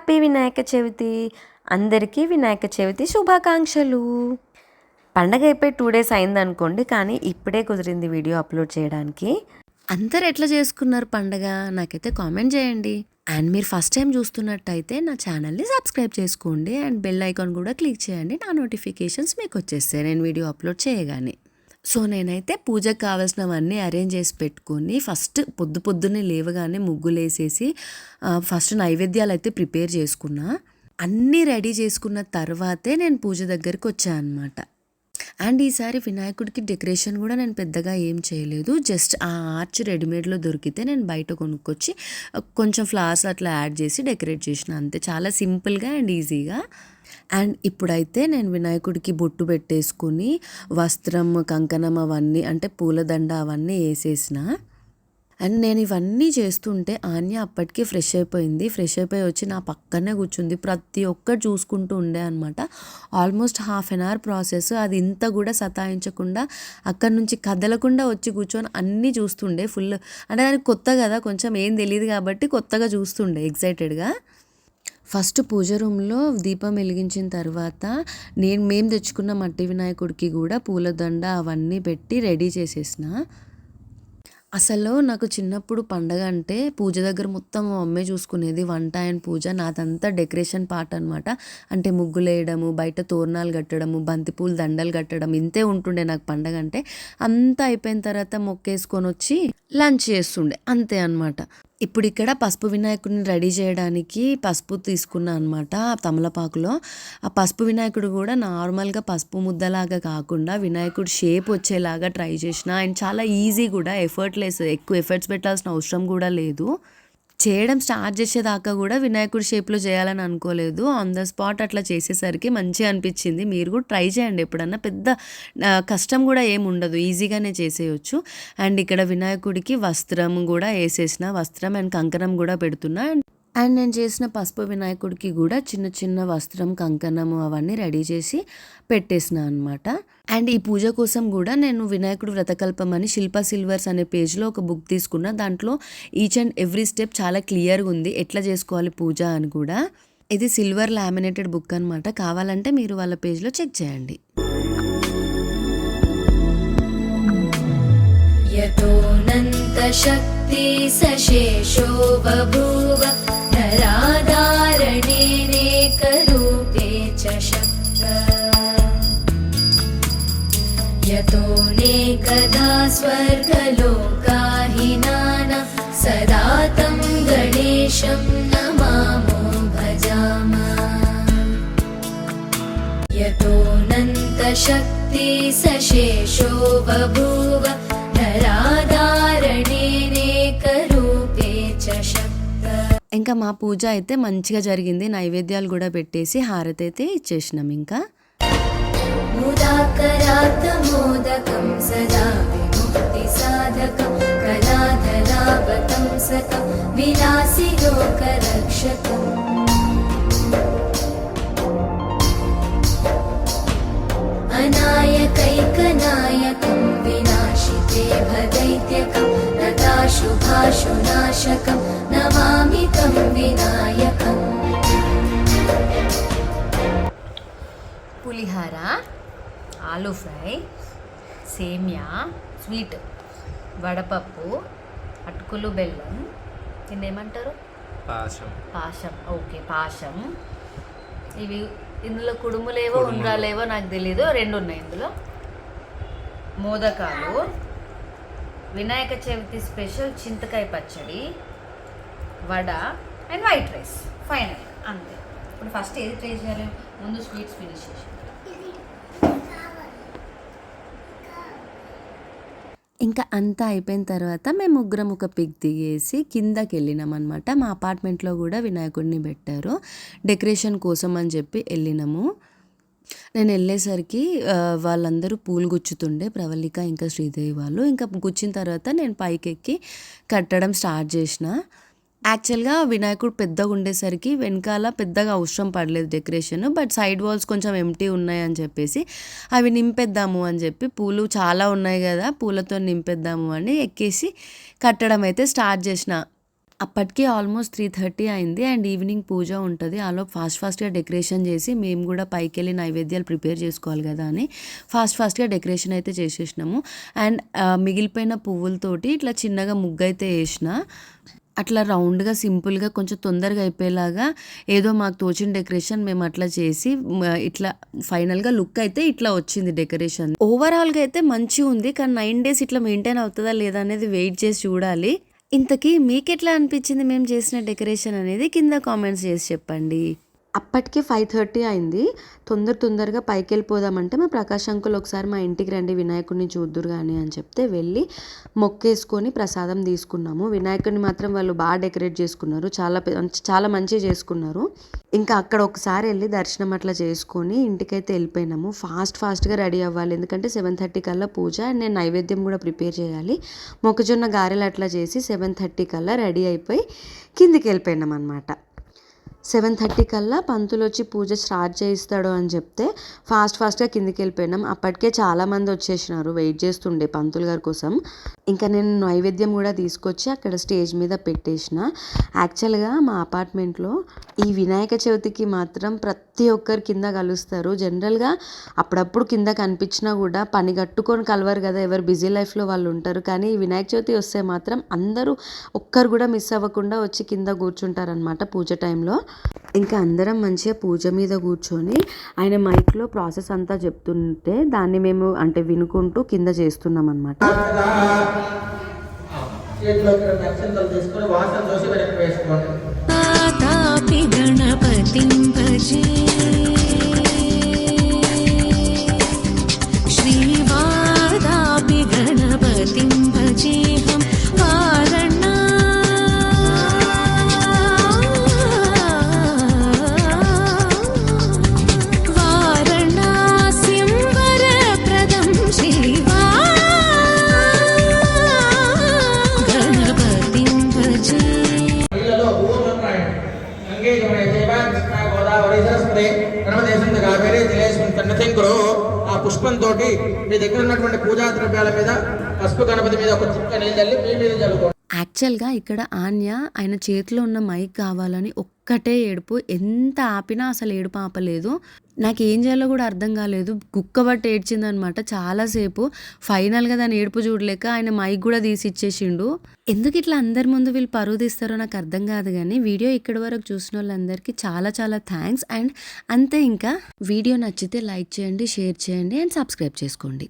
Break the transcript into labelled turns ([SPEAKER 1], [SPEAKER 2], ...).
[SPEAKER 1] Happy Vinayaka Chavithi. అందరికీ వినాయక చవితి శుభాకాంక్షలు. పండగ అయిపోయి 2 డేస్ అయిందనుకోండి, కానీ ఇప్పుడే కుదిరింది వీడియో అప్లోడ్ చేయడానికి. అందరు ఎట్లా చేసుకున్నారు పండగ నాకైతే కామెంట్ చేయండి. అండ్ మీరు ఫస్ట్ టైం చూస్తున్నట్టయితే నా ఛానల్ని సబ్స్క్రైబ్ చేసుకోండి అండ్ బెల్ ఐకాన్ కూడా క్లిక్ చేయండి. నా నోటిఫికేషన్స్ మీకు వచ్చేస్తాయి నేను వీడియో అప్లోడ్ చేయగానే. సో నేనైతే పూజకు కావాల్సినవన్నీ అరేంజ్ చేసి పెట్టుకొని ఫస్ట్ పొద్దున్నే లేవగానే ముగ్గులు వేసేసి ఫస్ట్ నైవేద్యాలు అయితే ప్రిపేర్ చేసుకున్నా. అన్నీ రెడీ చేసుకున్న తర్వాతే నేను పూజ దగ్గరికి వచ్చాను అనమాట. అండ్ ఈసారి వినాయకుడికి డెకరేషన్ కూడా నేను పెద్దగా ఏం చేయలేదు. జస్ట్ ఆ ఆర్చ్ రెడీమేడ్లో దొరికితే నేను బయట కొనుక్కొచ్చి కొంచెం ఫ్లవర్స్ అట్లా యాడ్ చేసి డెకరేట్ చేసిన, అంతే. చాలా సింపుల్గా అండ్ ఈజీగా. అండ్ ఇప్పుడైతే నేను వినాయకుడికి బొట్టు పెట్టేసుకుని వస్త్రం, కంకణం అవన్నీ అంటే పూలదండ అవన్నీ వేసేసిన. అండ్ నేను ఇవన్నీ చేస్తుంటే ఆన్య అప్పటికే ఫ్రెష్ అయిపోయి వచ్చి నా పక్కనే కూర్చుంది. ప్రతి ఒక్కటి చూసుకుంటూ ఉండే అనమాట. Almost ½ an hour process. అది ఇంత కూడా సతాయించకుండా అక్కడి నుంచి కదలకుండా వచ్చి కూర్చొని అన్నీ చూస్తుండే. ఫుల్ అంటే దానికి కొత్త కదా, కొంచెం ఏం తెలియదు కాబట్టి కొత్తగా చూస్తుండే ఎగ్జైటెడ్గా. ఫస్ట్ పూజ రూమ్లో దీపం వెలిగించిన తర్వాత మేము తెచ్చుకున్న మట్టి వినాయకుడికి కూడా పూలదండ అవన్నీ పెట్టి రెడీ చేసేసిన. అసలు నాకు చిన్నప్పుడు పండగ అంటే పూజ దగ్గర మొత్తం మా మమ్మీ చూసుకునేది. వంట అండ్ పూజ నాదంతా డెకరేషన్ పార్ట్ అనమాట. అంటే ముగ్గులు వేయడము, బయట తోరణాలు కట్టడము, బంతిపూలు దండలు కట్టడం, ఇంతే ఉంటుండే నాకు పండగ అంటే. అంతా అయిపోయిన తర్వాత మొక్కేసుకొని వచ్చి లంచ్ చేస్తుండే, అంతే అనమాట. ఇప్పుడు ఇక్కడ పసుపు వినాయకుడిని రెడీ చేయడానికి పసుపు తీసుకున్నా అనమాట తమలపాకులో. ఆ పసుపు వినాయకుడు కూడా నార్మల్గా పసుపు ముద్దలాగా కాకుండా వినాయకుడు షేప్ వచ్చేలాగా ట్రై చేసిన. అండ్ చాలా ఈజీ కూడా, ఎఫర్ట్లెస్, ఎక్కువ ఎఫర్ట్స్ పెట్టాల్సిన అవసరం కూడా లేదు. చేయడం స్టార్ట్ చేసేదాకా కూడా వినాయకుడి షేప్లో చేయాలని అనుకోలేదు. ఆన్ ద స్పాట్ అట్లా చేసేసరికి మంచిగా అనిపించింది. మీరు కూడా ట్రై చేయండి ఎప్పుడన్నా. పెద్ద కష్టం కూడా ఏమి ఉండదు, ఈజీగానే చేసేయచ్చు. అండ్ ఇక్కడ వినాయకుడికి వస్త్రం కూడా వేసేసిన, వస్త్రం అండ్ కంకణం కూడా పెడుతున్నా. అండ్ నేను చేసిన పసుపు వినాయకుడికి కూడా చిన్న చిన్న వస్త్రం, కంకణము అవన్నీ రెడీ చేసి పెట్టేసిన అనమాట. అండ్ ఈ పూజ కోసం కూడా నేను వినాయకుడు వ్రతకల్పం అని శిల్పా సిల్వర్స్ అనే పేజ్లో ఒక బుక్ తీసుకున్నా. దాంట్లో ఈచ్ అండ్ ఎవ్రీ స్టెప్ చాలా క్లియర్గా ఉంది, ఎట్లా చేసుకోవాలి పూజ అని కూడా. ఇది సిల్వర్ లామినేటెడ్ బుక్ అనమాట. కావాలంటే మీరు వాళ్ళ పేజ్లో చెక్ చేయండి.
[SPEAKER 2] शक्ति सशेषो बभूव नराधारणेनेकरूपे च शक्त यतोऽनेकधा स्वर्गलोकाहिनानां सदा तं गणेशं नमामो भजामः यतोऽनन्तशक्ति सशेषो बभूव
[SPEAKER 1] ఇంకా మా పూజ అయితే మంచిగా జరిగింది. నైవేద్యాలు కూడా పెట్టేసి హారతి అయితే ఇచ్చేసినాం. ఇంకా
[SPEAKER 2] ముదాకరాతమోదకం సదా విముక్తి సాధకం కళాధరావతం సతం విలాసి లోకరక్షకం अनायकैकनायकं विनाशिते भदैत्यकं नताशुभाशुनाशकं नमामि तं विनायकम्.
[SPEAKER 3] పులిహార, ఆలూ ఫ్రై, సేమ్యా, స్వీట్, వడపప్పు, అటుకులు బెల్లం, దీన్ని ఏమంటారు? పాశం. ఓకే, పాశం. ఇవి ఇందులో కుడుములేవో ఉండ్రాలేవో నాకు తెలీదు, 2 ఉన్నాయి ఇందులో. మోదకాలు, వినాయక చవితి స్పెషల్ చింతకాయ పచ్చడి, vada and white rice. Final అంతే. ఇప్పుడు ఫస్ట్ ఏది ట్రై చేయాలి? ముందు స్వీట్స్ ఫినిష్ చేసి.
[SPEAKER 1] ఇంకా అంతా అయిపోయిన తర్వాత మేము ముగ్గురం ఒక పిక్ దిగేసి కిందకి వెళ్ళినాం అనమాట. మా అపార్ట్మెంట్లో కూడా వినాయకుడిని పెట్టారు డెకరేషన్ కోసం అని చెప్పి వెళ్ళినాము. నేను వెళ్ళేసరికి వాళ్ళందరూ పూలు గుచ్చుతుండే, ప్రవళిక ఇంకా శ్రీదేవి వాళ్ళు. ఇంకా గుచ్చిన తర్వాత నేను పైకి ఎక్కి కట్టడం స్టార్ట్ చేసిన. యాక్చువల్గా వినాయకుడు పెద్దగా ఉండేసరికి వెనకాల పెద్దగా అవసరం పడలేదు డెకరేషన్. బట్ సైడ్ వాల్స్ కొంచెం ఎంటీ ఉన్నాయి అని చెప్పేసి అవి నింపేద్దాము అని చెప్పి, పూలు చాలా ఉన్నాయి కదా పూలతో నింపేద్దాము అని ఎక్కేసి కట్టడం అయితే స్టార్ట్ చేసిన. అప్పటికి ఆల్మోస్ట్ 3:30 అయింది అండ్ ఈవినింగ్ పూజ ఉంటుంది. అలా ఫాస్ట్గా డెకరేషన్ చేసి మేము కూడా పైకి వెళ్ళి నైవేద్యాలు ప్రిపేర్ చేసుకోవాలి కదా అని ఫాస్ట్గా డెకరేషన్ అయితే చేసేసినాము. అండ్ మిగిలిపోయిన పువ్వులతోటి ఇట్లా చిన్నగా ముగ్గు అయితే వేసిన. అట్లా రౌండ్గా సింపుల్గా కొంచెం తొందరగా అయిపోయేలాగా ఏదో మాకు తోచిన డెకరేషన్ మేము అట్లా చేసి ఇట్లా ఫైనల్గా లుక్ అయితే ఇట్లా వచ్చింది డెకరేషన్. ఓవరాల్గా అయితే మంచిగా ఉంది, కానీ 9 days ఇట్లా మెయింటైన్ అవుతుందా లేదా అనేది వెయిట్ చేసి చూడాలి. ఇంతకీ మీకు ఎట్లా అనిపించింది మేము చేసిన డెకరేషన్ అనేది కింద కామెంట్స్ చేసి చెప్పండి. అప్పటికే 5:30 అయింది. తొందరగా పైకి వెళ్ళిపోదామంటే మా ప్రకాష్ అంకుల్ ఒకసారి మా ఇంటికి రండి వినాయకుడిని చూద్దురు కానీ అని చెప్తే వెళ్ళి మొక్కేసుకొని ప్రసాదం తీసుకున్నాము. వినాయకుడిని మాత్రం వాళ్ళు బాగా డెకరేట్ చేసుకున్నారు, చాలా మంచిగా చేసుకున్నారు. ఇంకా అక్కడ ఒకసారి వెళ్ళి దర్శనం అట్లా చేసుకొని ఇంటికైతే వెళ్ళిపోయినాము. ఫాస్ట్గా రెడీ అవ్వాలి, ఎందుకంటే 7:30 కల్లా పూజ అండ్ నేను నైవేద్యం కూడా ప్రిపేర్ చేయాలి. మొక్కజొన్న గారెలు అట్లా చేసి 7:30 కల్లా రెడీ అయిపోయి కిందికి వెళ్ళిపోయినాం అనమాట. 7:30 కల్లా పంతులు వచ్చి పూజ స్టార్ట్ చేయిస్తాడు అని చెప్తే ఫాస్ట్గా కిందికి వెళ్ళిపోయినాం. అప్పటికే చాలామంది వచ్చేసినారు వెయిట్ చేస్తుండే పంతులు గారి కోసం. ఇంకా నేను నైవేద్యం కూడా తీసుకొచ్చి అక్కడ స్టేజ్ మీద పెట్టేసిన. యాక్చువల్గా మా అపార్ట్మెంట్లో ఈ వినాయక చవితికి మాత్రం ప్రతి ఒక్కరు కింద కలుస్తారు. జనరల్గా అప్పుడప్పుడు కింద కనిపించినా కూడా పని కట్టుకొని కలవరు కదా, ఎవరు బిజీ లైఫ్లో వాళ్ళు ఉంటారు. కానీ ఈ వినాయక చవితి వస్తే మాత్రం అందరూ ఒక్కరు కూడా మిస్ అవ్వకుండా వచ్చి కింద కూర్చుంటారనమాట పూజ టైంలో. ఇంకా అందరం మంచిగా పూజ మీద కూర్చొని ఆయన మైక్లో ప్రాసెస్ అంతా చెప్తుంటే దాన్ని మేము అంటే వినుకుంటూ కింద చేస్తున్నాం అనమాట.
[SPEAKER 2] श्रीवादापि गणपतिं भजेऽहं वारणास्यं वरप्रदं गणपतिं भजे.
[SPEAKER 4] ఆ పుష్పంతో మీ దగ్గర ఉన్నటువంటి పూజా ద్రవ్యాల మీద పసుపు గణపతి మీద ఒక చుక్క నీళ్ళు చల్లి మీ మీద చల్లుకోండి.
[SPEAKER 1] యాక్చువల్గా ఇక్కడ ఆన్య ఆయన చేతిలో ఉన్న మైక్ కావాలని ఒక్కటే ఏడుపు, ఎంత ఆపినా అసలు ఏడుపు ఆపలేదు. నాకు ఏం చేయాలో కూడా అర్థం కాలేదు, గుక్కబట్టి ఏడ్చిందనమాట చాలాసేపు. ఫైనల్గా దాని ఏడుపు చూడలేక ఆయన మైక్ కూడా తీసి ఇచ్చేసిండు. ఎందుకు ఇట్లా అందరి ముందు వీళ్ళు పరువు తీస్తారో నాకు అర్థం కాదు. కానీ వీడియో ఇక్కడి వరకు చూసిన వాళ్ళందరికీ చాలా థ్యాంక్స్. అండ్ అంతే, ఇంకా వీడియో నచ్చితే లైక్ చేయండి, షేర్ చేయండి అండ్ సబ్స్క్రైబ్ చేసుకోండి.